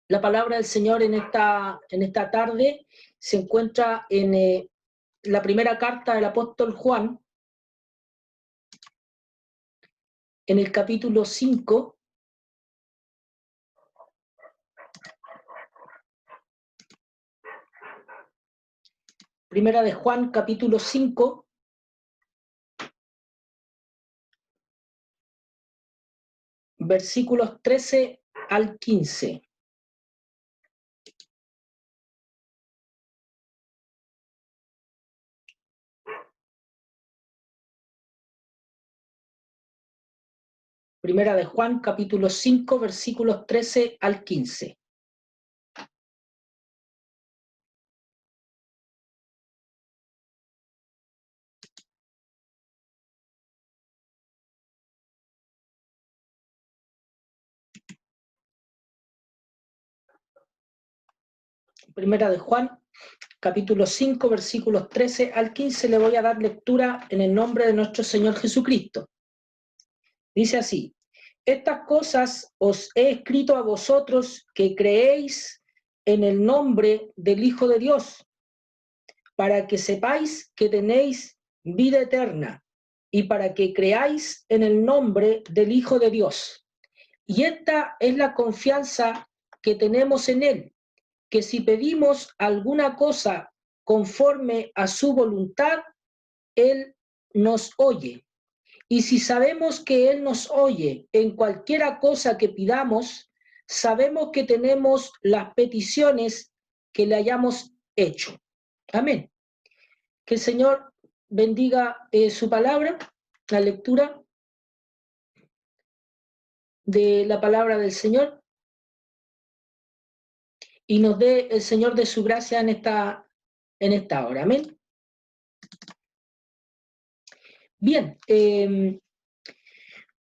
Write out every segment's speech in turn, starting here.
La palabra del Señor en esta tarde se encuentra en la primera carta del apóstol Juan, en el capítulo 5. Primera de Juan, capítulo 5, versículos 13 al 15. Primera de Juan, capítulo 5, versículos 13 al 15. Primera de Juan, capítulo 5, versículos 13 al 15. Le voy a dar lectura en el nombre de nuestro Señor Jesucristo. Dice así: estas cosas os he escrito a vosotros que creéis en el nombre del Hijo de Dios, para que sepáis que tenéis vida eterna y para que creáis en el nombre del Hijo de Dios. Y esta es la confianza que tenemos en Él, que si pedimos alguna cosa conforme a su voluntad, Él nos oye. Y si sabemos que Él nos oye en cualquiera cosa que pidamos, sabemos que tenemos las peticiones que le hayamos hecho. Amén. Que el Señor bendiga su palabra, la lectura de la palabra del Señor, y nos dé el Señor de su gracia en esta hora. Amén. Bien,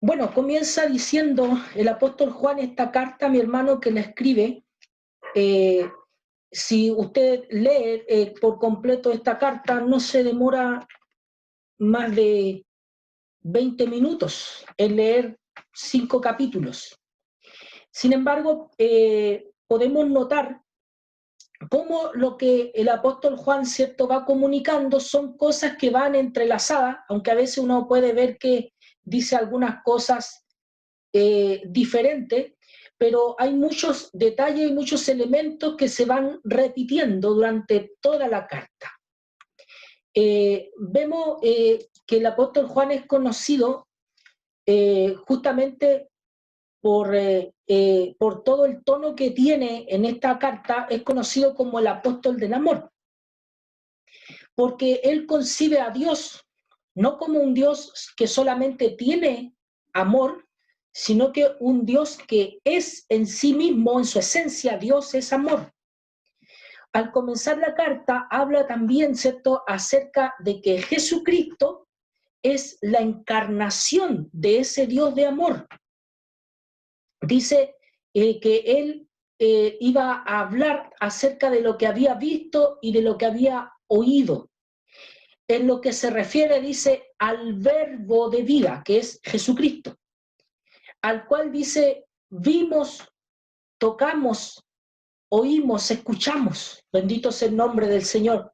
bueno, comienza diciendo el apóstol Juan esta carta, mi hermano, que la escribe. Si usted lee por completo esta carta, no se demora más de 20 minutos en leer 5 capítulos. Sin embargo, podemos notar cómo lo que el apóstol Juan, ¿cierto?, va comunicando son cosas que van entrelazadas, aunque a veces uno puede ver que dice algunas cosas diferentes, pero hay muchos detalles y muchos elementos que se van repitiendo durante toda la carta. Vemos que el apóstol Juan es conocido justamente por todo el tono que tiene en esta carta. Es conocido como el apóstol del amor, porque él concibe a Dios no como un Dios que solamente tiene amor, sino que un Dios que es en sí mismo, en su esencia, Dios es amor. Al comenzar la carta habla también, ¿cierto?, acerca de que Jesucristo es la encarnación de ese Dios de amor. Dice que él iba a hablar acerca de lo que había visto y de lo que había oído. En lo que se refiere, dice, al verbo de vida, que es Jesucristo, al cual dice, vimos, tocamos, oímos, escuchamos. Bendito sea el nombre del Señor.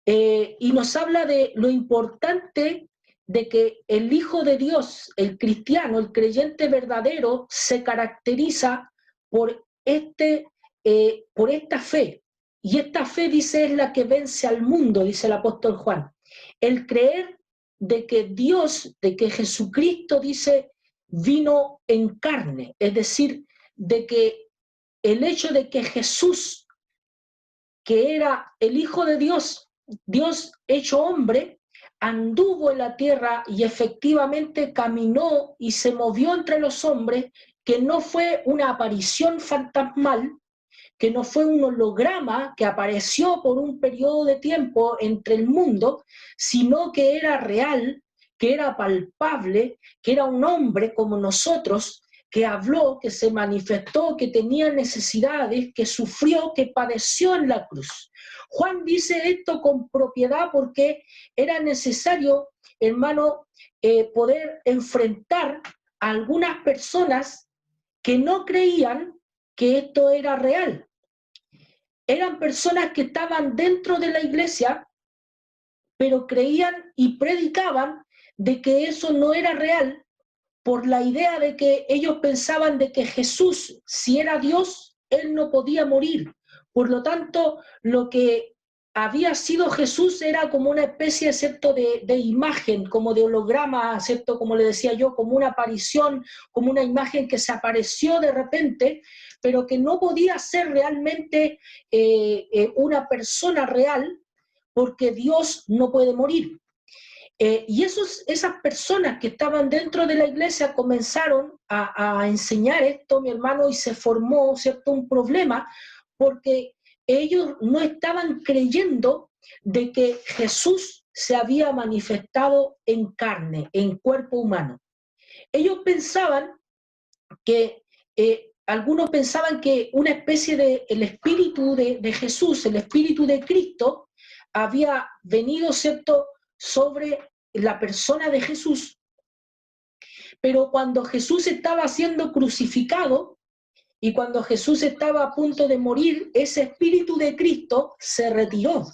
Y nos habla de lo importante de que el Hijo de Dios, el cristiano, el creyente verdadero, se caracteriza por esta fe. Y esta fe, dice, es la que vence al mundo, dice el apóstol Juan. El creer de que Dios, de que Jesucristo, dice, vino en carne. Es decir, de que el hecho de que Jesús, que era el Hijo de Dios, Dios hecho hombre, anduvo en la tierra y efectivamente caminó y se movió entre los hombres, que no fue una aparición fantasmal, que no fue un holograma que apareció por un periodo de tiempo entre el mundo, sino que era real, que era palpable, que era un hombre como nosotros, que habló, que se manifestó, que tenía necesidades, que sufrió, que padeció en la cruz. Juan dice esto con propiedad porque era necesario, hermano, poder enfrentar a algunas personas que no creían que esto era real. Eran personas que estaban dentro de la iglesia, pero creían y predicaban de que eso no era real, por la idea de que ellos pensaban de que Jesús, si era Dios, él no podía morir. Por lo tanto, lo que había sido Jesús era como una especie, ¿cierto?, de imagen, como de holograma, ¿cierto?, como le decía yo, como una aparición, como una imagen que se apareció de repente, pero que no podía ser realmente una persona real, porque Dios no puede morir. Y esas personas que estaban dentro de la iglesia comenzaron a enseñar esto, mi hermano, y se formó, ¿cierto?, un problema, porque ellos no estaban creyendo de que Jesús se había manifestado en carne, en cuerpo humano. Ellos pensaban que, algunos pensaban que una especie de, el espíritu de Jesús, el espíritu de Cristo, había venido, ¿cierto?, sobre la persona de Jesús, pero cuando Jesús estaba siendo crucificado y cuando Jesús estaba a punto de morir, ese espíritu de Cristo se retiró.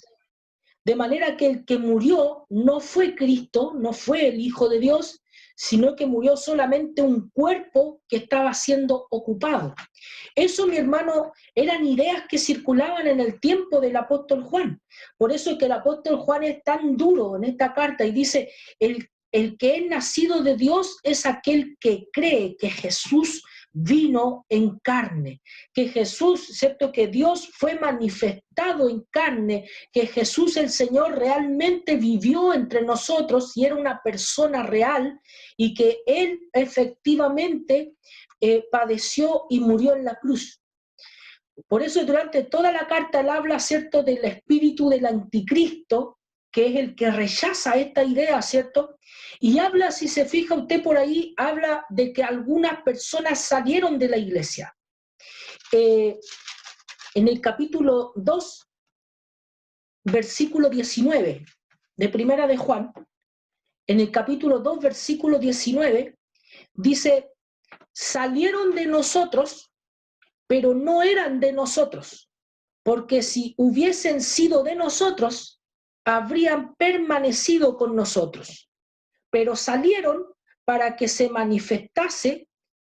De manera que el que murió no fue Cristo, no fue el Hijo de Dios, sino que murió solamente un cuerpo que estaba siendo ocupado. Eso, mi hermano, eran ideas que circulaban en el tiempo del apóstol Juan. Por eso es que el apóstol Juan es tan duro en esta carta y dice, el que es nacido de Dios es aquel que cree que Jesús vino en carne, que Jesús, ¿cierto?, que Dios fue manifestado en carne, que Jesús el Señor realmente vivió entre nosotros y era una persona real y que Él efectivamente padeció y murió en la cruz. Por eso durante toda la carta él habla, ¿cierto?, del espíritu del anticristo, que es el que rechaza esta idea, ¿cierto? Y habla, si se fija usted por ahí, habla de que algunas personas salieron de la iglesia. En el capítulo 2, versículo 19, de Primera de Juan, en el capítulo 2, versículo 19, dice, salieron de nosotros, pero no eran de nosotros, porque si hubiesen sido de nosotros, habrían permanecido con nosotros. Pero salieron para que se manifestase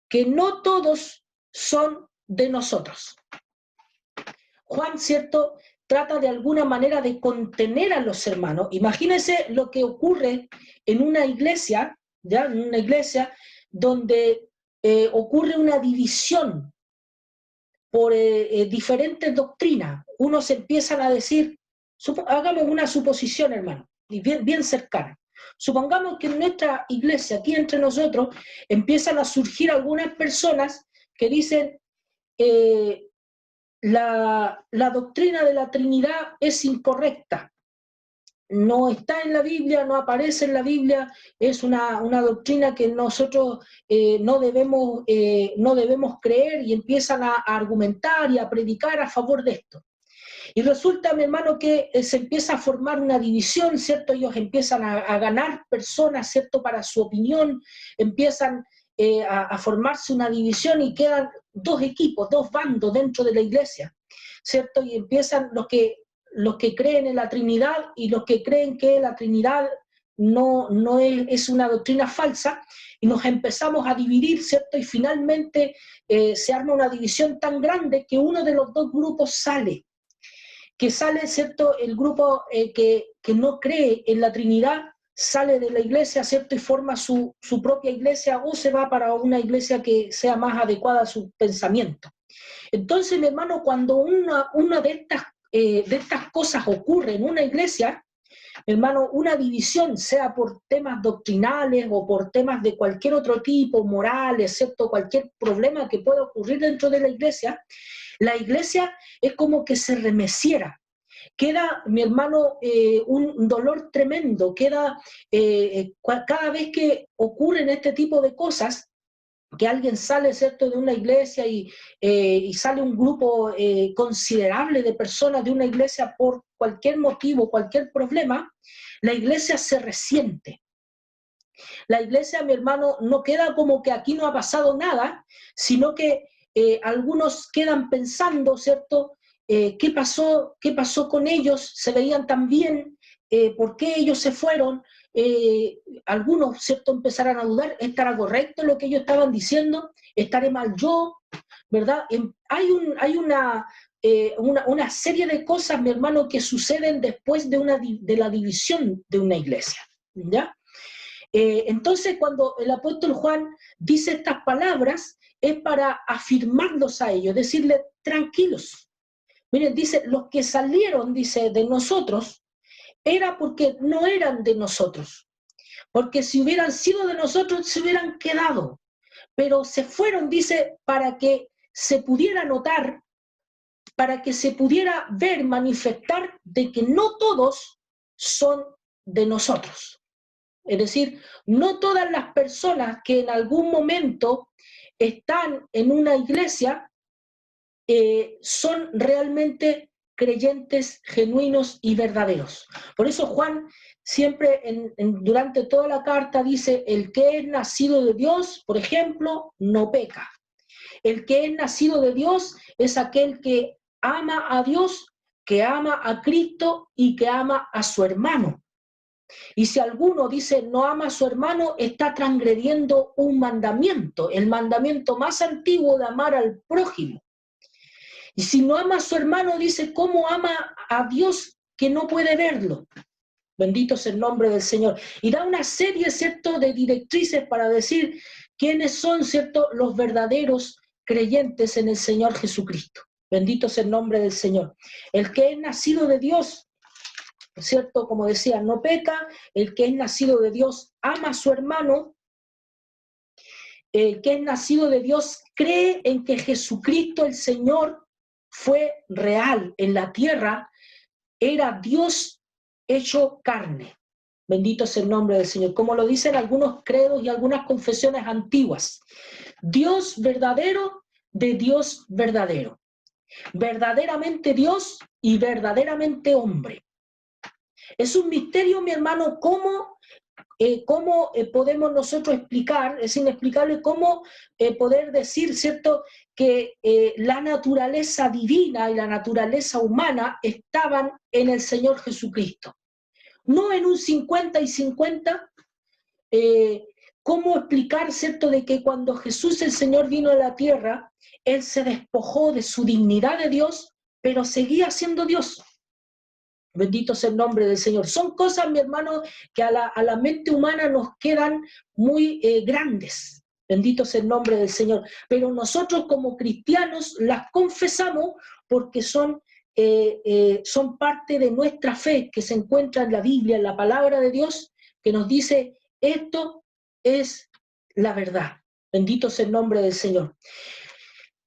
que no todos son de nosotros. Juan, ¿cierto?, trata de alguna manera de contener a los hermanos. Imagínense lo que ocurre en una iglesia, ¿ya?, en una iglesia donde ocurre una división por diferentes doctrinas. Unos empiezan a decir, hagamos una suposición, hermano, y bien cercana. Supongamos que en nuestra iglesia, aquí entre nosotros, empiezan a surgir algunas personas que dicen, la doctrina de la Trinidad es incorrecta, no está en la Biblia, no aparece en la Biblia, es una doctrina que nosotros no debemos creer, y empiezan a argumentar y a predicar a favor de esto. Y resulta, mi hermano, que se empieza a formar una división, ¿cierto? Ellos empiezan a ganar personas, ¿cierto?, para su opinión, empiezan a formarse una división y quedan dos equipos, dos bandos dentro de la iglesia, ¿cierto? Y empiezan los que creen en la Trinidad y los que creen que la Trinidad no es una doctrina falsa, y nos empezamos a dividir, ¿cierto? Y finalmente se arma una división tan grande que uno de los dos grupos sale, ¿cierto? El grupo que no cree en la Trinidad sale de la iglesia, ¿cierto?, y forma su propia iglesia, o se va para una iglesia que sea más adecuada a su pensamiento. Entonces, mi hermano, cuando una de estas cosas ocurre en una iglesia, hermano, una división, sea por temas doctrinales o por temas de cualquier otro tipo, morales, excepto cualquier problema que pueda ocurrir dentro de la iglesia es como que se remeciera. Queda, mi hermano, un dolor tremendo, queda cada vez que ocurren este tipo de cosas, que alguien sale, ¿cierto?, de una iglesia y sale un grupo considerable de personas de una iglesia por cualquier motivo, cualquier problema, la iglesia se resiente. La iglesia, mi hermano, no queda como que aquí no ha pasado nada, sino que algunos quedan pensando, ¿cierto? ¿Qué pasó con ellos? ¿Se veían tan bien? ¿Por qué ellos se fueron? Algunos, ¿cierto?, empezarán a dudar, ¿estará correcto lo que ellos estaban diciendo? ¿Estaré mal yo? ¿Verdad? Hay una serie de cosas, mi hermano, que suceden después de la división de una iglesia, ¿ya? Entonces, cuando el apóstol Juan dice estas palabras, es para afirmarlos a ellos, decirles, tranquilos. Miren, dice, los que salieron, dice, de nosotros, era porque no eran de nosotros. Porque si hubieran sido de nosotros, se hubieran quedado. Pero se fueron, dice, para que se pudiera notar, para que se pudiera ver, manifestar de que no todos son de nosotros. Es decir, no todas las personas que en algún momento están en una iglesia son realmente creyentes genuinos y verdaderos. Por eso Juan siempre durante toda la carta dice, el que es nacido de Dios, por ejemplo, no peca. El que es nacido de Dios es aquel que ama a Dios, que ama a Cristo y que ama a su hermano. Y si alguno dice no ama a su hermano, está transgrediendo un mandamiento, el mandamiento más antiguo de amar al prójimo. Y si no ama a su hermano, dice, ¿cómo ama a Dios que no puede verlo? Bendito sea el nombre del Señor. Y da una serie, ¿cierto?, de directrices para decir quiénes son, ¿cierto?, los verdaderos creyentes en el Señor Jesucristo. Bendito sea el nombre del Señor. El que es nacido de Dios, ¿cierto?, como decía, no peca. El que es nacido de Dios ama a su hermano. El que es nacido de Dios cree en que Jesucristo el Señor fue real en la tierra, era Dios hecho carne. Bendito sea el nombre del Señor. Como lo dicen algunos credos y algunas confesiones antiguas. Dios verdadero de Dios verdadero. Verdaderamente Dios y verdaderamente hombre. Es un misterio, mi hermano, cómo podemos nosotros explicar, es inexplicable cómo poder decir, ¿cierto?, que la naturaleza divina y la naturaleza humana estaban en el Señor Jesucristo. No en un 50 y 50, ¿cómo explicar, ¿cierto?, de que cuando Jesús el Señor vino a la tierra, Él se despojó de su dignidad de Dios, pero seguía siendo Dios? Bendito sea el nombre del Señor. Son cosas, mi hermano, que a la mente humana nos quedan muy grandes. Bendito sea el nombre del Señor. Pero nosotros como cristianos las confesamos porque son parte de nuestra fe que se encuentra en la Biblia, en la palabra de Dios, que nos dice, esto es la verdad. Bendito sea el nombre del Señor.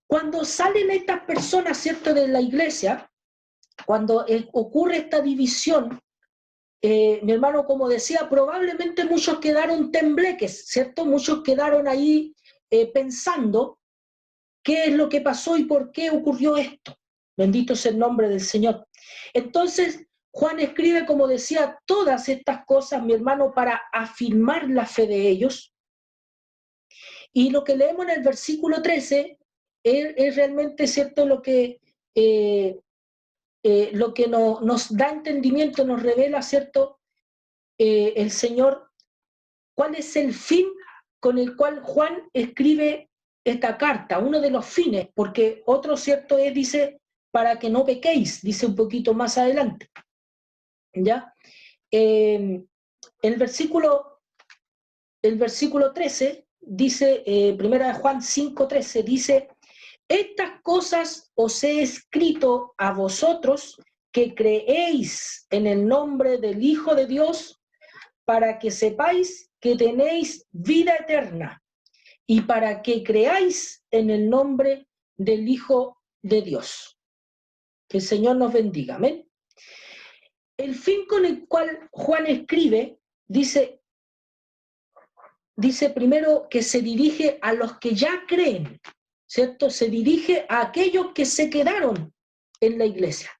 Cuando salen estas personas, ¿cierto?, de la iglesia, cuando ocurre esta división, mi hermano, como decía, probablemente muchos quedaron tembleques, ¿cierto? Muchos quedaron ahí pensando qué es lo que pasó y por qué ocurrió esto. Bendito sea el nombre del Señor. Entonces, Juan escribe, como decía, todas estas cosas, mi hermano, para afirmar la fe de ellos. Y lo que leemos en el versículo 13 es realmente, ¿cierto?, lo que nos da entendimiento, nos revela, ¿cierto?, el Señor, cuál es el fin con el cual Juan escribe esta carta, uno de los fines, porque otro, ¿cierto?, dice, para que no pequéis, dice un poquito más adelante, ¿ya? El versículo 13 dice, primera de Juan 5:13, dice, estas cosas os he escrito a vosotros que creéis en el nombre del Hijo de Dios, para que sepáis que tenéis vida eterna y para que creáis en el nombre del Hijo de Dios. Que el Señor nos bendiga. Amén. El fin con el cual Juan escribe, dice primero que se dirige a los que ya creen, ¿cierto? Se dirige a aquellos que se quedaron en la iglesia,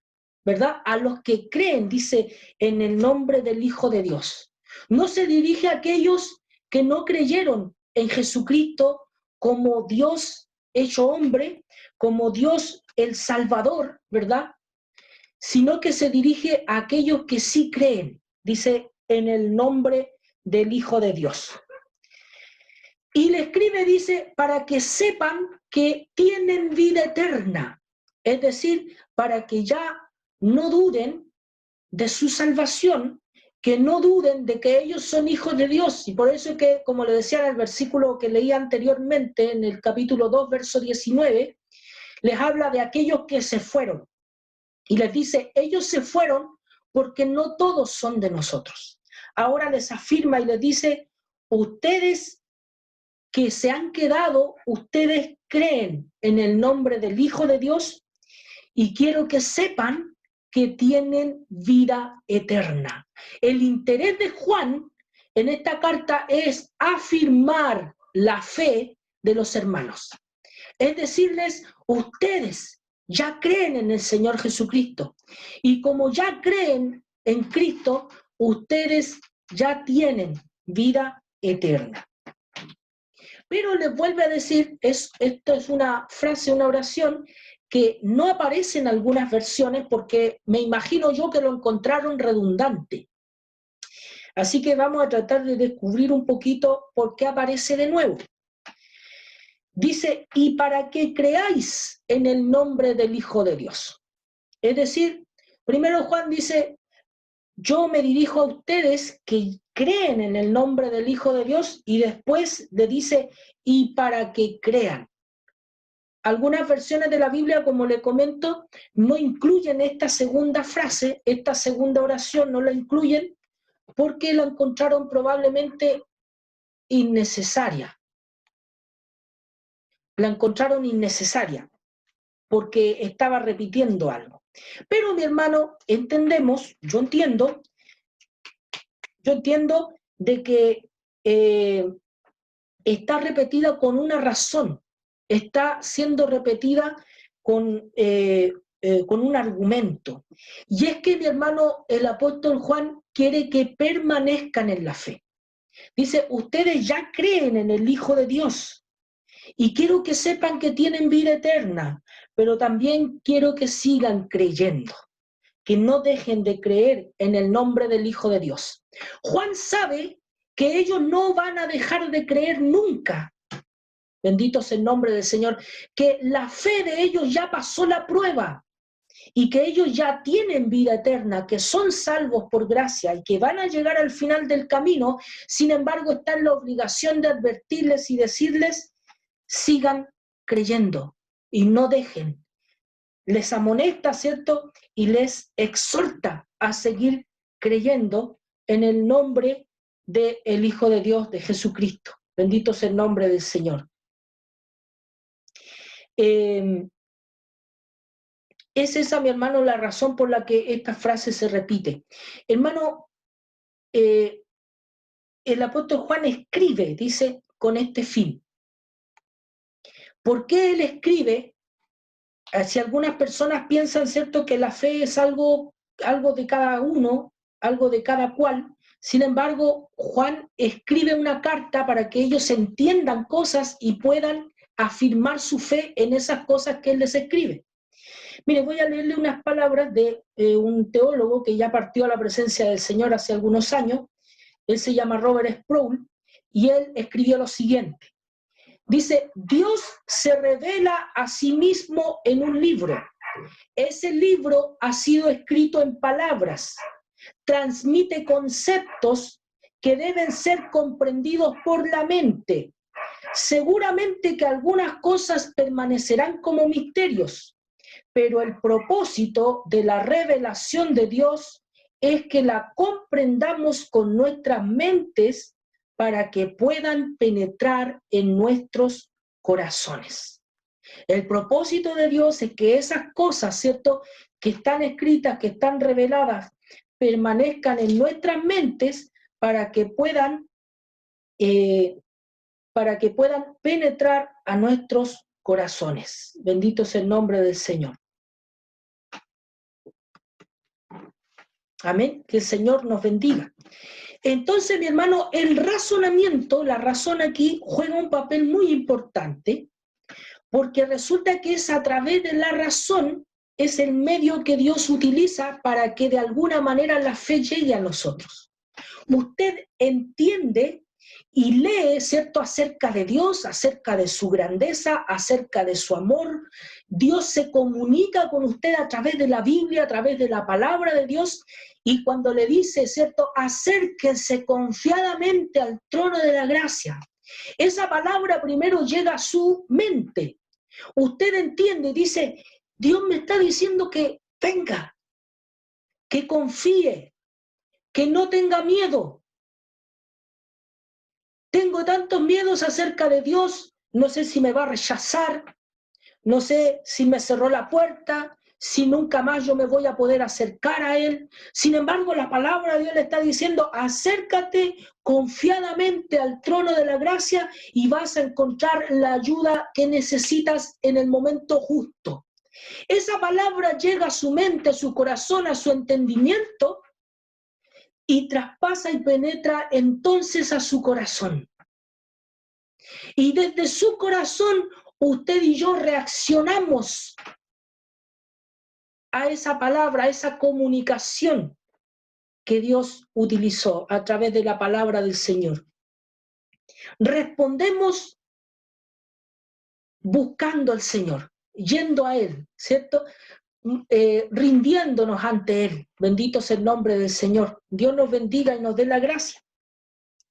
¿verdad? A los que creen, dice, en el nombre del Hijo de Dios. No se dirige a aquellos que no creyeron en Jesucristo como Dios hecho hombre, como Dios el Salvador, ¿verdad? Sino que se dirige a aquellos que sí creen, dice, en el nombre del Hijo de Dios. Y le escribe, dice, para que sepan que tienen vida eterna, es decir, para que ya no duden de su salvación, que no duden de que ellos son hijos de Dios. Y por eso es que, como le decía en el versículo que leí anteriormente, en el capítulo 2, verso 19, les habla de aquellos que se fueron. Y les dice, ellos se fueron porque no todos son de nosotros. Ahora les afirma y les dice, ustedes que se han quedado, ustedes creen en el nombre del Hijo de Dios y quiero que sepan que tienen vida eterna. El interés de Juan en esta carta es afirmar la fe de los hermanos. Es decirles, ustedes ya creen en el Señor Jesucristo. Y como ya creen en Cristo, ustedes ya tienen vida eterna. Pero les vuelve a decir, esto es una frase, una oración que no aparece en algunas versiones porque me imagino yo que lo encontraron redundante. Así que vamos a tratar de descubrir un poquito por qué aparece de nuevo. Dice, y para que creáis en el nombre del Hijo de Dios. Es decir, primero Juan dice, yo me dirijo a ustedes que creen en el nombre del Hijo de Dios, y después le dice, y para que crean. Algunas versiones de la Biblia, como le comento, no incluyen esta segunda frase, esta segunda oración, no la incluyen porque la encontraron probablemente innecesaria. La encontraron innecesaria porque estaba repitiendo algo. Pero mi hermano, entendemos, yo entiendo de que está repetida con una razón, está siendo repetida con un argumento. Y es que mi hermano, el apóstol Juan, quiere que permanezcan en la fe. Dice, ustedes ya creen en el Hijo de Dios y quiero que sepan que tienen vida eterna, pero también quiero que sigan creyendo, que no dejen de creer en el nombre del Hijo de Dios. Juan sabe que ellos no van a dejar de creer nunca. Bendito sea el nombre del Señor, que la fe de ellos ya pasó la prueba y que ellos ya tienen vida eterna, que son salvos por gracia y que van a llegar al final del camino. Sin embargo, está en la obligación de advertirles y decirles, sigan creyendo y no dejen. Les amonesta, ¿cierto? Y les exhorta a seguir creyendo en el nombre del Hijo de Dios, de Jesucristo. Bendito sea el nombre del Señor. Es esa, mi hermano, la razón por la que esta frase se repite. Hermano, el apóstol Juan escribe, dice, con este fin. ¿Por qué él escribe? Si algunas personas piensan, ¿cierto?, que la fe es algo de cada uno, algo de cada cual. Sin embargo, Juan escribe una carta para que ellos entiendan cosas y puedan afirmar su fe en esas cosas que él les escribe. Mire, voy a leerle unas palabras de un teólogo que ya partió a la presencia del Señor hace algunos años. Él se llama Robert Sproul y él escribió lo siguiente. Dice, Dios se revela a sí mismo en un libro. Ese libro ha sido escrito en palabras, transmite conceptos que deben ser comprendidos por la mente. Seguramente que algunas cosas permanecerán como misterios, pero el propósito de la revelación de Dios es que la comprendamos con nuestras mentes para que puedan penetrar en nuestros corazones. El propósito de Dios es que esas cosas, ¿cierto?, que están escritas, que están reveladas, permanezcan en nuestras mentes para que puedan penetrar a nuestros corazones. Bendito sea el nombre del Señor. Amén. Que el Señor nos bendiga. Entonces, mi hermano, el razonamiento, la razón aquí juega un papel muy importante, porque resulta que es a través de la razón, es el medio que Dios utiliza para que de alguna manera la fe llegue a nosotros. Usted entiende y lee, ¿cierto?, acerca de Dios, acerca de su grandeza, acerca de su amor. Dios se comunica con usted a través de la Biblia, a través de la palabra de Dios, y cuando le dice, ¿cierto?, acérquense confiadamente al trono de la gracia. Esa palabra primero llega a su mente. Usted entiende y dice, Dios me está diciendo que venga, que confíe, que no tenga miedo. Tengo tantos miedos acerca de Dios, no sé si me va a rechazar, no sé si me cerró la puerta, si nunca más yo me voy a poder acercar a Él. Sin embargo, la palabra de Dios le está diciendo, acércate confiadamente al trono de la gracia y vas a encontrar la ayuda que necesitas en el momento justo. Esa palabra llega a su mente, a su corazón, a su entendimiento y traspasa y penetra entonces a su corazón. Y desde su corazón, usted y yo reaccionamos a esa palabra, a esa comunicación que Dios utilizó a través de la palabra del Señor. Respondemos buscando al Señor, yendo a Él, ¿cierto? Rindiéndonos ante Él. Bendito sea el nombre del Señor. Dios nos bendiga y nos dé la gracia.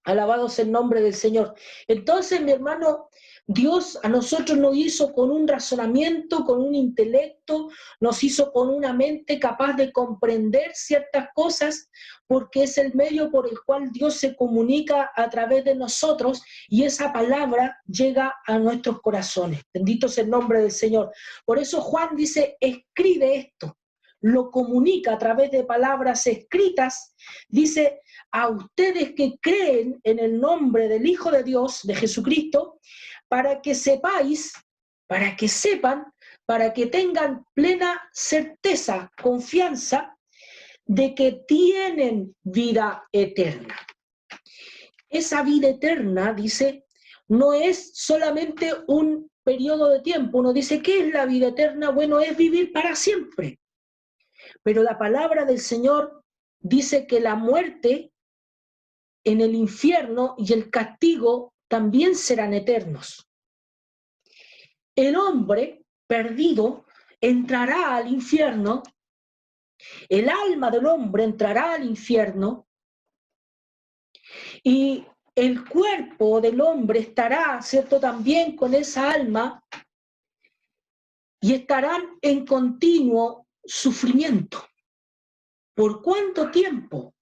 Alabado sea el nombre del Señor. Entonces, mi hermano, Dios a nosotros nos hizo con un razonamiento, con un intelecto, nos hizo con una mente capaz de comprender ciertas cosas, porque es el medio por el cual Dios se comunica a través de nosotros y esa palabra llega a nuestros corazones. Bendito sea el nombre del Señor. Por eso Juan dice, escribe esto, lo comunica a través de palabras escritas, dice, a ustedes que creen en el nombre del Hijo de Dios, de Jesucristo, para que sepáis, para que sepan, para que tengan plena certeza, confianza de que tienen vida eterna. Esa vida eterna, dice, no es solamente un periodo de tiempo. Uno dice, ¿qué es la vida eterna? Bueno, es vivir para siempre. Pero la palabra del Señor dice que la muerte en el infierno y el castigo también serán eternos. El hombre perdido entrará al infierno, el alma del hombre entrará al infierno y el cuerpo del hombre estará, ¿cierto?, también con esa alma y estarán en continuo sufrimiento. ¿Por cuánto tiempo?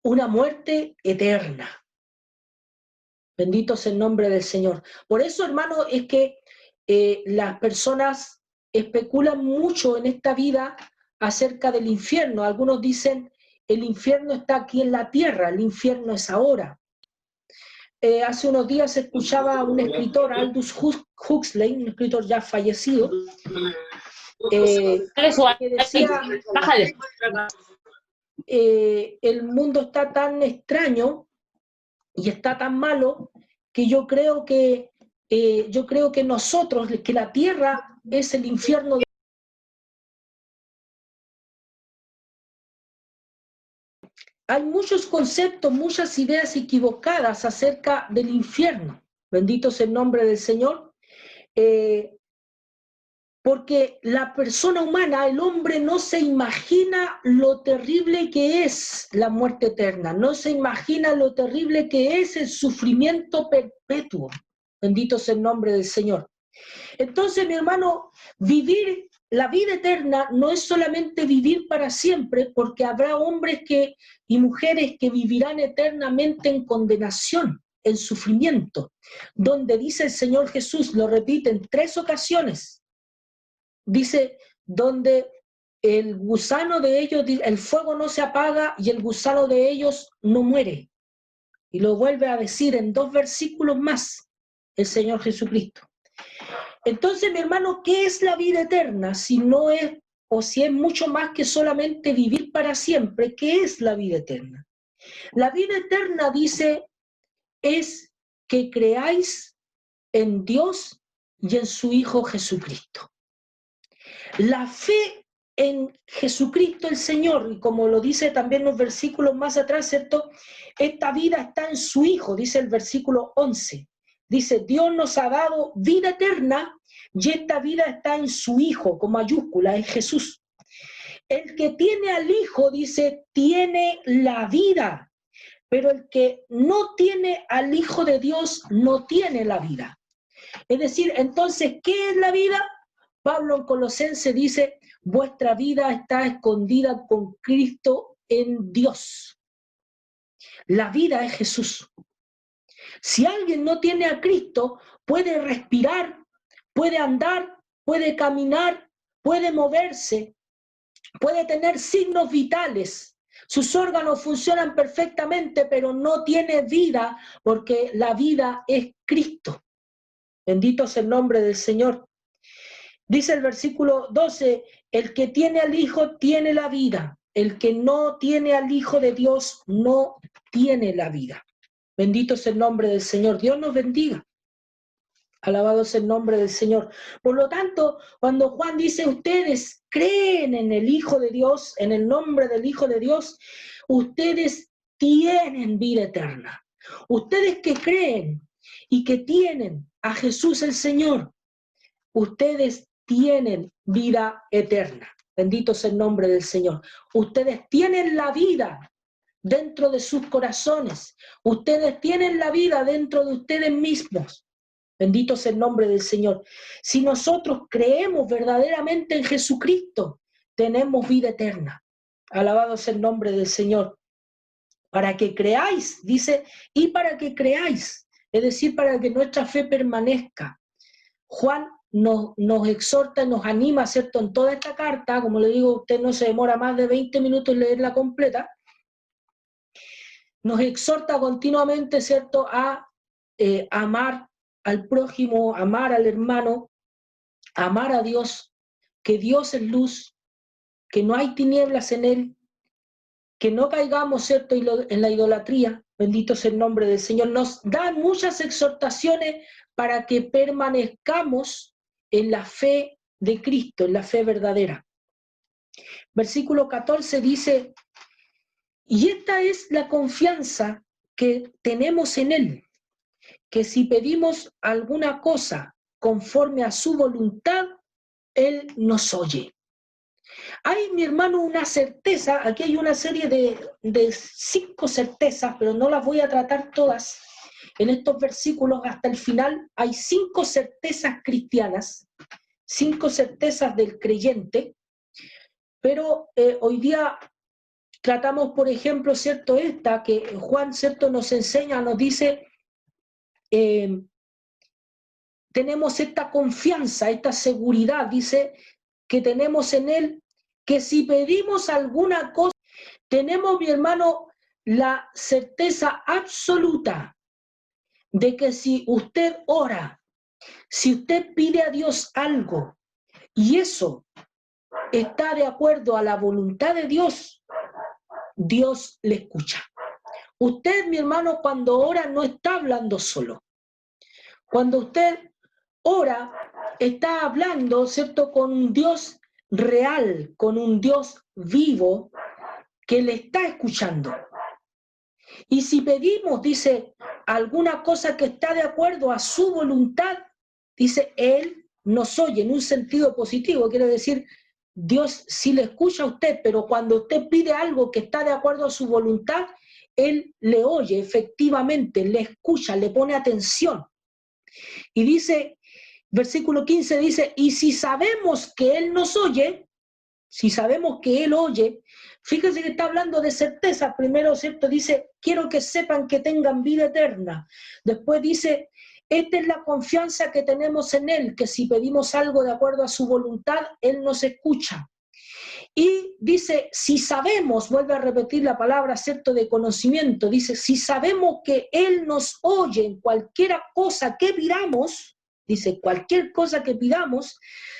Una muerte eterna. Bendito sea el nombre del Señor. Por eso, hermano, es que las personas especulan mucho en esta vida acerca del infierno. Algunos dicen, el infierno está aquí en la tierra, el infierno es ahora. Hace unos días escuchaba a un escritor, Aldous Huxley, un escritor ya fallecido, que decía, el mundo está tan extraño y está tan malo que yo creo que nosotros, que la tierra es el infierno. Hay muchos conceptos, muchas ideas equivocadas acerca del infierno. Bendito sea el nombre del Señor. Porque la persona humana, el hombre, no se imagina lo terrible que es la muerte eterna, no se imagina lo terrible que es el sufrimiento perpetuo. Bendito sea el nombre del Señor. Entonces, mi hermano, vivir la vida eterna no es solamente vivir para siempre, porque habrá hombres y mujeres que vivirán eternamente en condenación, en sufrimiento, donde dice el Señor Jesús, lo repite en 3 ocasiones, dice, donde el gusano de ellos, el fuego no se apaga y el gusano de ellos no muere. Y lo vuelve a decir en 2 versículos más el Señor Jesucristo. Entonces, mi hermano, ¿qué es la vida eterna? Si no es, o si es mucho más que solamente vivir para siempre, ¿qué es la vida eterna? La vida eterna, dice, es que creáis en Dios y en su Hijo Jesucristo. La fe en Jesucristo el Señor, y como lo dice también los versículos más atrás, ¿cierto? Esta vida está en su Hijo, dice el versículo 11. Dice, Dios nos ha dado vida eterna y esta vida está en su Hijo, con mayúscula, es Jesús. El que tiene al Hijo, dice, tiene la vida, pero el que no tiene al Hijo de Dios no tiene la vida. Es decir, entonces, ¿qué es la vida? Pablo en Colosenses dice, vuestra vida está escondida con Cristo en Dios. La vida es Jesús. Si alguien no tiene a Cristo, puede respirar, puede andar, puede caminar, puede moverse, puede tener signos vitales. Sus órganos funcionan perfectamente, pero no tiene vida porque la vida es Cristo. Bendito es el nombre del Señor. Dice el versículo 12, el que tiene al Hijo tiene la vida. El que no tiene al Hijo de Dios no tiene la vida. Bendito es el nombre del Señor. Dios nos bendiga. Alabado es el nombre del Señor. Por lo tanto, cuando Juan dice, ustedes creen en el Hijo de Dios, en el nombre del Hijo de Dios, ustedes tienen vida eterna. Ustedes que creen y que tienen a Jesús el Señor, ustedes tienen vida eterna. Bendito es el nombre del Señor. Ustedes tienen la vida dentro de sus corazones. Ustedes tienen la vida dentro de ustedes mismos. Bendito es el nombre del Señor. Si nosotros creemos verdaderamente en Jesucristo, tenemos vida eterna. Alabado es el nombre del Señor. Para que creáis, dice, y para que creáis, es decir, para que nuestra fe permanezca. Juan nos exhorta y nos anima, ¿cierto? En toda esta carta, como le digo, usted no se demora más de 20 minutos en leerla completa, nos exhorta continuamente, ¿cierto?, a amar al prójimo, amar al hermano, amar a Dios, que Dios es luz, que no hay tinieblas en él, que no caigamos, ¿cierto?, en la idolatría. Bendito es el nombre del Señor. Nos da muchas exhortaciones para que permanezcamos en la fe de Cristo, en la fe verdadera. Versículo 14 dice, y esta es la confianza que tenemos en Él, que si pedimos alguna cosa conforme a su voluntad, Él nos oye. Hay, mi hermano, una certeza, aquí hay una serie de 5 certezas, pero no las voy a tratar todas. En estos versículos hasta el final hay 5 certezas cristianas, 5 certezas del creyente, pero hoy día tratamos, por ejemplo, ¿cierto? Esta que Juan, ¿cierto?, nos enseña, nos dice, tenemos esta confianza, esta seguridad, dice, que tenemos en Él, que si pedimos alguna cosa, tenemos, mi hermano, la certeza absoluta de que si usted ora, si usted pide a Dios algo, y eso está de acuerdo a la voluntad de Dios, Dios le escucha. Usted, mi hermano, cuando ora no está hablando solo. Cuando usted ora, está hablando, ¿cierto?, con un Dios real, con un Dios vivo que le está escuchando. Y si pedimos, dice, alguna cosa que está de acuerdo a su voluntad, dice, Él nos oye en un sentido positivo, quiere decir, Dios sí le escucha a usted, pero cuando usted pide algo que está de acuerdo a su voluntad, Él le oye efectivamente, le escucha, le pone atención. Y dice, versículo 15 dice, y si sabemos que Él nos oye, si sabemos que Él oye, fíjense que está hablando de certeza. Primero, ¿cierto?, dice, quiero que sepan que tengan vida eterna. Después dice, esta es la confianza que tenemos en Él, que si pedimos algo de acuerdo a su voluntad, Él nos escucha. Y dice, si sabemos, vuelve a repetir la palabra, ¿cierto?, de conocimiento, dice, si sabemos que Él nos oye en cualquier cosa que pidamos, dice, cualquier cosa que pidamos,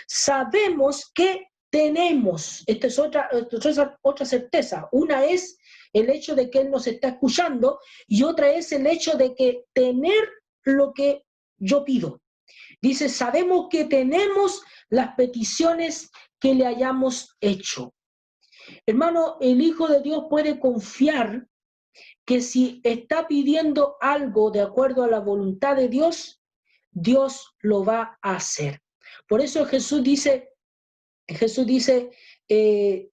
sabemos que tenemos. Esta es otra certeza. Una es el hecho de que Él nos está escuchando y otra es el hecho de que tener lo que yo pido. Dice, sabemos que tenemos las peticiones que le hayamos hecho. Hermano, el Hijo de Dios puede confiar que si está pidiendo algo de acuerdo a la voluntad de Dios, Dios lo va a hacer. Por eso Jesús dice,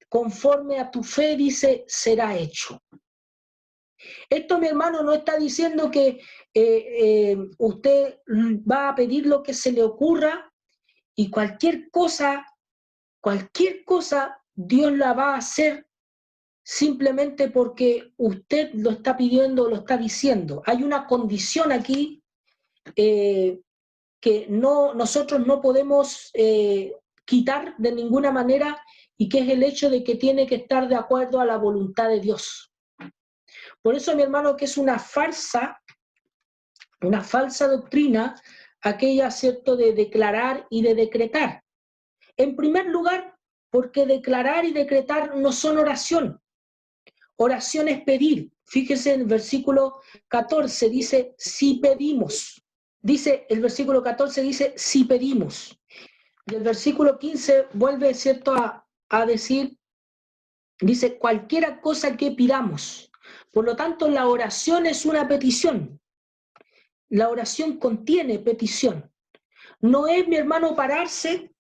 conforme a tu fe, dice, será hecho. Esto, mi hermano, no está diciendo que usted va a pedir lo que se le ocurra y cualquier cosa, Dios la va a hacer simplemente porque usted lo está pidiendo, lo está diciendo. Hay una condición aquí que nosotros no podemos quitar de ninguna manera, y que es el hecho de que tiene que estar de acuerdo a la voluntad de Dios. Por eso, mi hermano, que es una falsa doctrina aquella, ¿cierto?, de declarar y de decretar. En primer lugar, porque declarar y decretar no son oración. Oración es pedir. Fíjese en el versículo 14, dice, si pedimos. El versículo 14 dice, si pedimos. Y el versículo 15 vuelve, ¿cierto?, a decir, dice, cualquiera cosa que pidamos. Por lo tanto, la oración es una petición. La oración contiene petición. No es, mi hermano, pararse,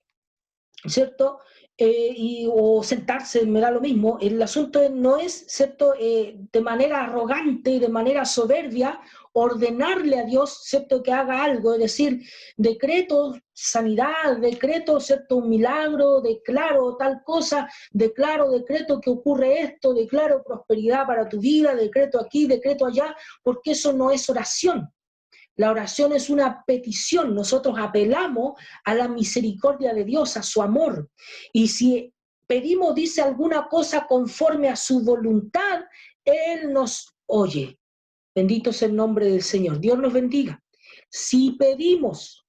¿cierto?, o sentarse, me da lo mismo. El asunto no es, ¿cierto?, de manera arrogante, de manera soberbia, ordenarle a Dios, ¿cierto?, que haga algo, es decir, decreto sanidad, decreto, ¿cierto?, un milagro, declaro tal cosa, decreto que ocurre esto, declaro prosperidad para tu vida, decreto aquí, decreto allá, porque eso no es oración. La oración es una petición. Nosotros apelamos a la misericordia de Dios, a su amor. Y si pedimos, dice, alguna cosa conforme a su voluntad, Él nos oye. Bendito sea el nombre del Señor. Dios nos bendiga. Si pedimos,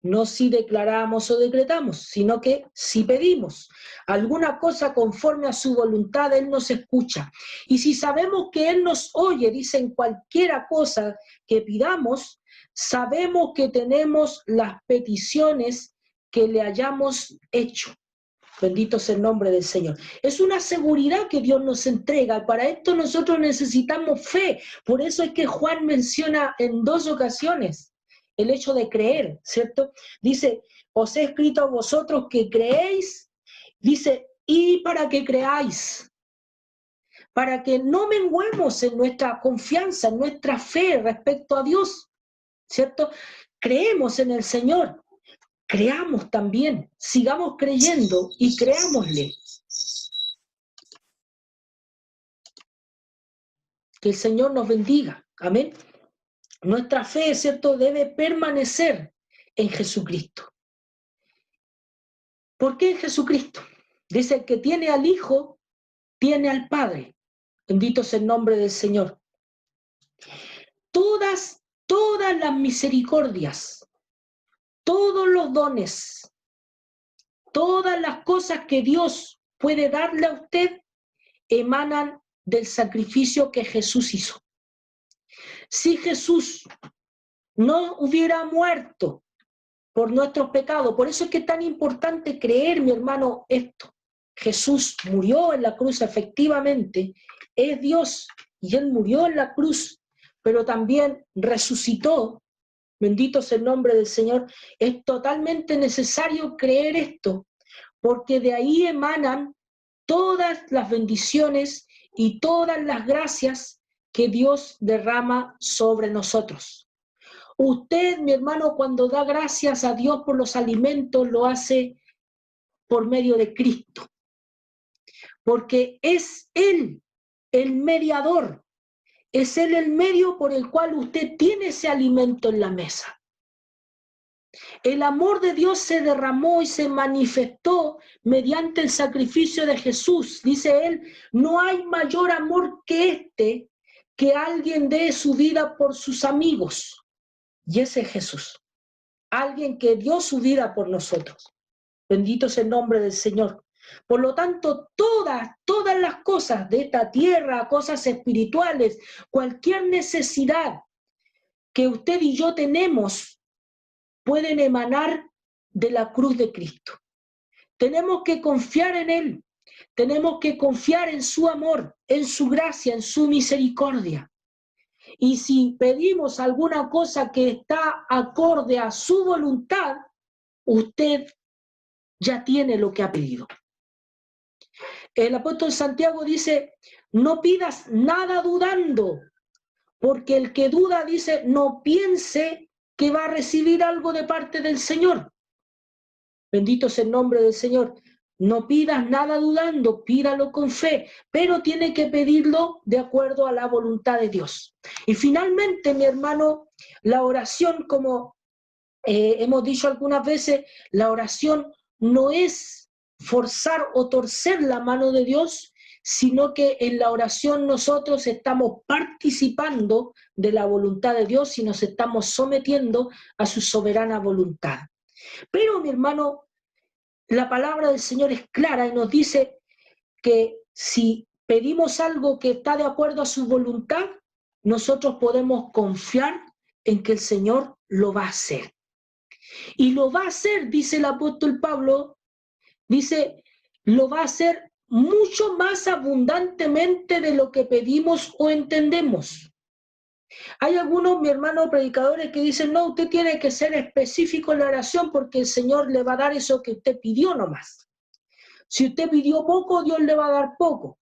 no si declaramos o decretamos, sino que si pedimos alguna cosa conforme a su voluntad, Él nos escucha. Y si sabemos que Él nos oye, dice, en cualquiera cosa que pidamos, sabemos que tenemos las peticiones que le hayamos hecho. Bendito sea el nombre del Señor. Es una seguridad que Dios nos entrega. Para esto nosotros necesitamos fe. Por eso es que Juan menciona en 2 ocasiones el hecho de creer, ¿cierto? Dice, os he escrito a vosotros que creéis, dice, y para que creáis, para que no menguemos en nuestra confianza, en nuestra fe respecto a Dios, ¿cierto? Creemos en el Señor, creamos también, sigamos creyendo y creámosle. Que el Señor nos bendiga, amén. Nuestra fe, ¿cierto?, debe permanecer en Jesucristo. ¿Por qué en Jesucristo? Dice, el que tiene al Hijo, tiene al Padre. Bendito sea el nombre del Señor. Todas las misericordias, todos los dones, todas las cosas que Dios puede darle a usted, emanan del sacrificio que Jesús hizo. Si Jesús no hubiera muerto por nuestros pecados, por eso es que es tan importante creer, mi hermano, esto. Jesús murió en la cruz, efectivamente, es Dios, y Él murió en la cruz, pero también resucitó. Bendito sea el nombre del Señor. Es totalmente necesario creer esto, porque de ahí emanan todas las bendiciones y todas las gracias que Dios derrama sobre nosotros. Usted, mi hermano, cuando da gracias a Dios por los alimentos, lo hace por medio de Cristo, porque es Él el mediador, es Él el medio por el cual usted tiene ese alimento en la mesa. El amor de Dios se derramó y se manifestó mediante el sacrificio de Jesús. Dice Él, no hay mayor amor que este, que alguien dé su vida por sus amigos. Y ese es Jesús, alguien que dio su vida por nosotros. Bendito sea el nombre del Señor. Por lo tanto, todas las cosas de esta tierra, cosas espirituales, cualquier necesidad que usted y yo tenemos, pueden emanar de la cruz de Cristo. Tenemos que confiar en Él, tenemos que confiar en su amor, en su gracia, en su misericordia. Y si pedimos alguna cosa que está acorde a su voluntad, usted ya tiene lo que ha pedido. El apóstol Santiago dice, no pidas nada dudando, porque el que duda, dice, no piense que va a recibir algo de parte del Señor. Bendito es el nombre del Señor. No pidas nada dudando, pídalo con fe, pero tiene que pedirlo de acuerdo a la voluntad de Dios. Y finalmente, mi hermano, la oración, como hemos dicho algunas veces, la oración no es forzar o torcer la mano de Dios, sino que en la oración nosotros estamos participando de la voluntad de Dios y nos estamos sometiendo a su soberana voluntad. Pero, mi hermano, la palabra del Señor es clara y nos dice que si pedimos algo que está de acuerdo a su voluntad, nosotros podemos confiar en que el Señor lo va a hacer. Y lo va a hacer, dice el apóstol Pablo, dice, lo va a hacer mucho más abundantemente de lo que pedimos o entendemos. Hay algunos, mi hermano, predicadores que dicen, no, usted tiene que ser específico en la oración porque el Señor le va a dar eso que usted pidió nomás. Si usted pidió poco, Dios le va a dar poco.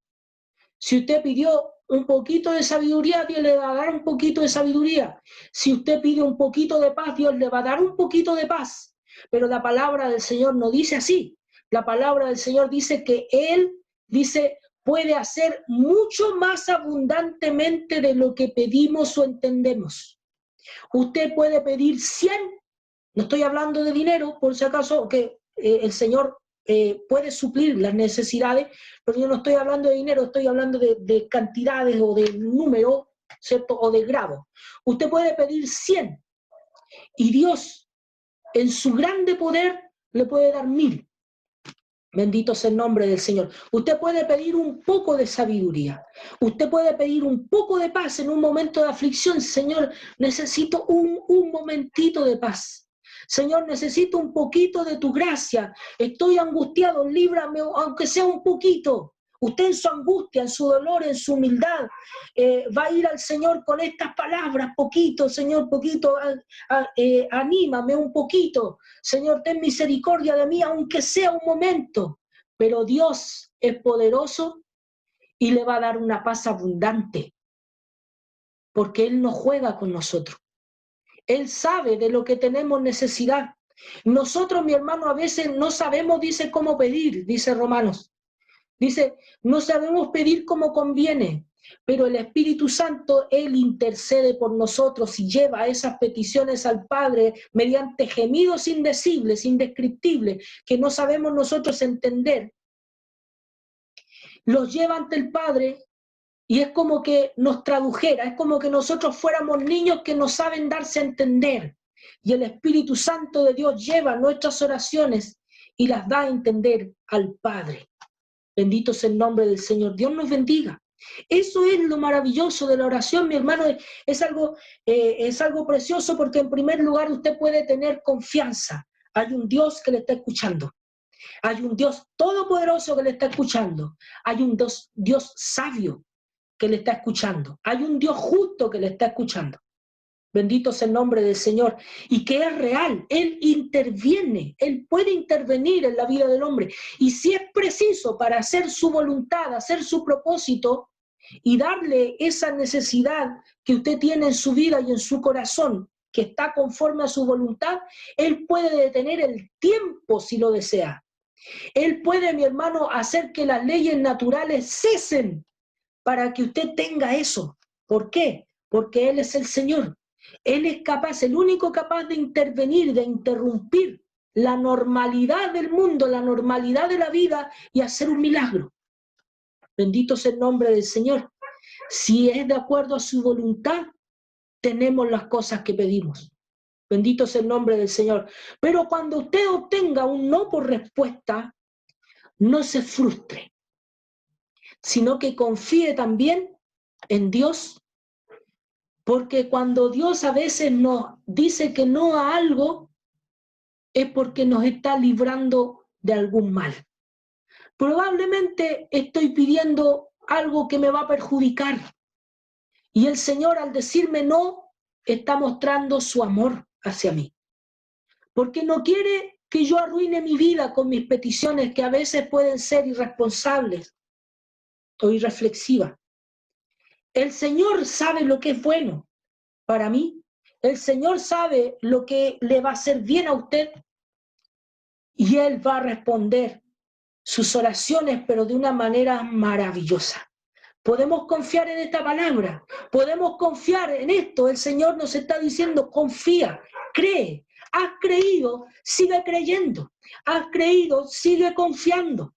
Si usted pidió un poquito de sabiduría, Dios le va a dar un poquito de sabiduría. Si usted pide un poquito de paz, Dios le va a dar un poquito de paz. Pero la palabra del Señor no dice así. La palabra del Señor dice que Él, dice, puede hacer mucho más abundantemente de lo que pedimos o entendemos. Usted puede pedir 100, no estoy hablando de dinero, por si acaso, que el Señor puede suplir las necesidades, pero yo no estoy hablando de dinero, estoy hablando de cantidades o de número, ¿cierto? O de grado. Usted puede pedir 100 y Dios, en su grande poder, le puede dar 1000. Bendito sea el nombre del Señor. Usted puede pedir un poco de sabiduría. Usted puede pedir un poco de paz en un momento de aflicción. Señor, necesito un momentito de paz. Señor, necesito un poquito de tu gracia. Estoy angustiado, líbrame, aunque sea un poquito. Usted en su angustia, en su dolor, en su humildad, va a ir al Señor con estas palabras, poquito, Señor, poquito, anímame un poquito. Señor, ten misericordia de mí, aunque sea un momento. Pero Dios es poderoso y le va a dar una paz abundante, porque Él no juega con nosotros. Él sabe de lo que tenemos necesidad. Nosotros, mi hermano, a veces no sabemos, dice, cómo pedir, dice Romanos. Dice, no sabemos pedir como conviene, pero el Espíritu Santo, Él intercede por nosotros y lleva esas peticiones al Padre mediante gemidos indecibles, indescriptibles, que no sabemos nosotros entender. Los lleva ante el Padre y es como que nos tradujera, es como que nosotros fuéramos niños que no saben darse a entender. Y el Espíritu Santo de Dios lleva nuestras oraciones y las da a entender al Padre. Bendito sea el nombre del Señor. Dios nos bendiga. Eso es lo maravilloso de la oración, mi hermano. Es algo precioso porque en primer lugar usted puede tener confianza. Hay un Dios que le está escuchando. Hay un Dios todopoderoso que le está escuchando. Hay un Dios sabio que le está escuchando. Hay un Dios justo que le está escuchando. Bendito sea el nombre del Señor. Y que es real. Él interviene. Él puede intervenir en la vida del hombre. Y si es preciso para hacer su voluntad, hacer su propósito y darle esa necesidad que usted tiene en su vida y en su corazón, que está conforme a su voluntad, Él puede detener el tiempo si lo desea. Él puede, mi hermano, hacer que las leyes naturales cesen para que usted tenga eso. ¿Por qué? Porque Él es el Señor. Él es capaz, el único capaz de intervenir, de interrumpir la normalidad del mundo, la normalidad de la vida y hacer un milagro. Bendito sea el nombre del Señor. Si es de acuerdo a su voluntad, tenemos las cosas que pedimos. Bendito sea el nombre del Señor. Pero cuando usted obtenga un no por respuesta, no se frustre, sino que confíe también en Dios. Porque cuando Dios a veces nos dice que no a algo, es porque nos está librando de algún mal. Probablemente estoy pidiendo algo que me va a perjudicar. Y el Señor, al decirme no, está mostrando su amor hacia mí. Porque no quiere que yo arruine mi vida con mis peticiones, que a veces pueden ser irresponsables o irreflexivas. El Señor sabe lo que es bueno para mí. El Señor sabe lo que le va a hacer bien a usted. Y Él va a responder sus oraciones, pero de una manera maravillosa. Podemos confiar en esta palabra, podemos confiar en esto. El Señor nos está diciendo, confía, cree. Has creído, sigue creyendo. Has creído, sigue confiando.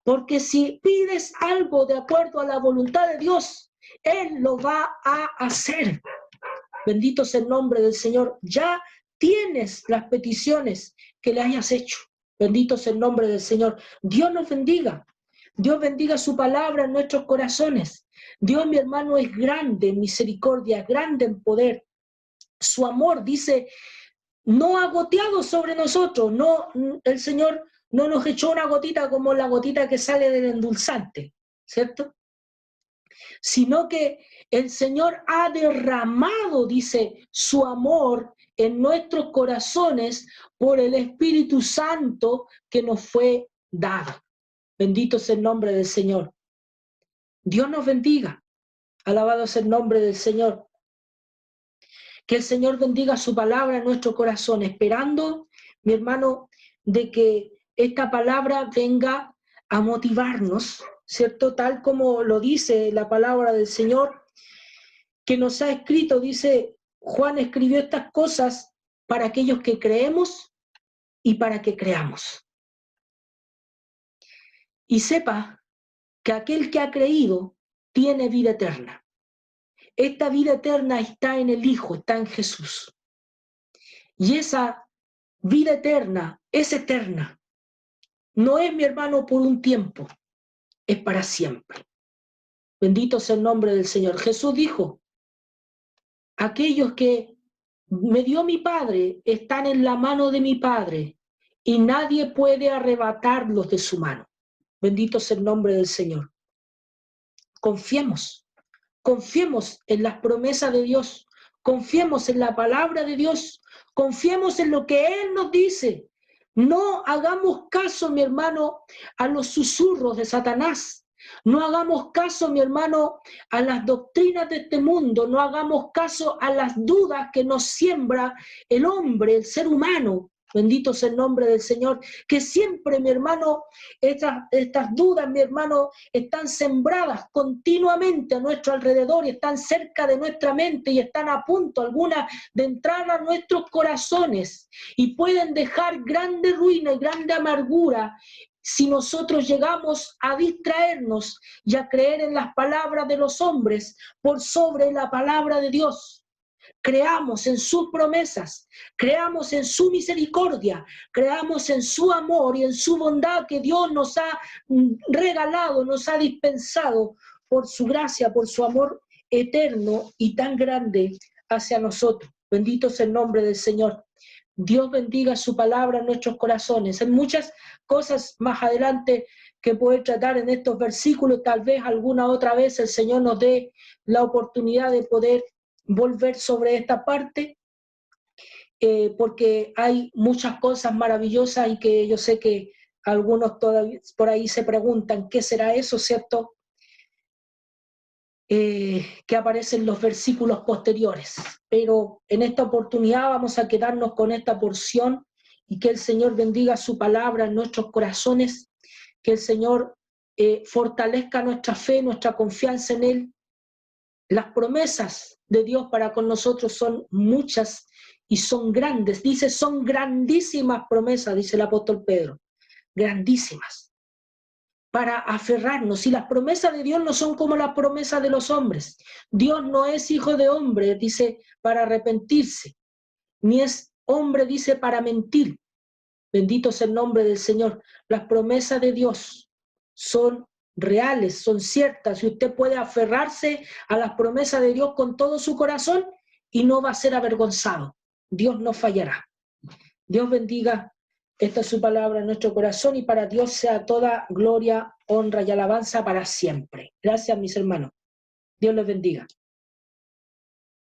Porque si pides algo de acuerdo a la voluntad de Dios, Él lo va a hacer. Bendito sea el nombre del Señor. Ya tienes las peticiones que le hayas hecho. Bendito sea el nombre del Señor. Dios nos bendiga. Dios bendiga su palabra en nuestros corazones. Dios, mi hermano, es grande en misericordia, grande en poder. Su amor, dice, no ha goteado sobre nosotros. No, el Señor no nos echó una gotita como la gotita que sale del endulzante, ¿cierto? Sino que el Señor ha derramado, dice, su amor en nuestros corazones por el Espíritu Santo que nos fue dado. Bendito sea el nombre del Señor. Dios nos bendiga. Alabado sea el nombre del Señor. Que el Señor bendiga su palabra en nuestro corazón, esperando, mi hermano, de que esta palabra venga a motivarnos, ¿cierto? Tal como lo dice la palabra del Señor, que nos ha escrito, dice, Juan escribió estas cosas para aquellos que creemos y para que creamos. Y sepa que aquel que ha creído tiene vida eterna. Esta vida eterna está en el Hijo, está en Jesús. Y esa vida eterna es eterna. No es, mi hermano, por un tiempo, es para siempre. Bendito sea el nombre del Señor. Jesús dijo, aquellos que me dio mi Padre están en la mano de mi Padre y nadie puede arrebatarlos de su mano. Bendito sea el nombre del Señor. Confiemos en las promesas de Dios, confiemos en la palabra de Dios, confiemos en lo que Él nos dice. No hagamos caso, mi hermano, a los susurros de Satanás. No hagamos caso, mi hermano, a las doctrinas de este mundo. No hagamos caso a las dudas que nos siembra el hombre, el ser humano. Bendito sea el nombre del Señor, que siempre, mi hermano, estas dudas, mi hermano, están sembradas continuamente a nuestro alrededor y están cerca de nuestra mente y están a punto algunas de entrar a nuestros corazones y pueden dejar grande ruina y grande amargura si nosotros llegamos a distraernos y a creer en las palabras de los hombres por sobre la palabra de Dios. Creamos en sus promesas, creamos en su misericordia, creamos en su amor y en su bondad que Dios nos ha regalado, nos ha dispensado por su gracia, por su amor eterno y tan grande hacia nosotros. Bendito sea el nombre del Señor. Dios bendiga su palabra en nuestros corazones. Hay muchas cosas más adelante que poder tratar en estos versículos. Tal vez alguna otra vez el Señor nos dé la oportunidad de poder volver sobre esta parte, porque hay muchas cosas maravillosas y que yo sé que algunos todavía por ahí se preguntan qué será eso, ¿cierto? Que aparecen en los versículos posteriores. Pero en esta oportunidad vamos a quedarnos con esta porción y que el Señor bendiga su palabra en nuestros corazones, que el Señor fortalezca nuestra fe, nuestra confianza en Él. Las promesas de Dios para con nosotros son muchas y son grandes. Dice, son grandísimas promesas, dice el apóstol Pedro. Grandísimas. Para aferrarnos. Y las promesas de Dios no son como las promesas de los hombres. Dios no es hijo de hombre, dice, para arrepentirse. Ni es hombre, dice, para mentir. Bendito sea el nombre del Señor. Las promesas de Dios son reales, son ciertas, y usted puede aferrarse a las promesas de Dios con todo su corazón y no va a ser avergonzado. Dios no fallará. Dios bendiga. Esta es su palabra en nuestro corazón y para Dios sea toda gloria, honra y alabanza para siempre. Gracias, mis hermanos. Dios les bendiga.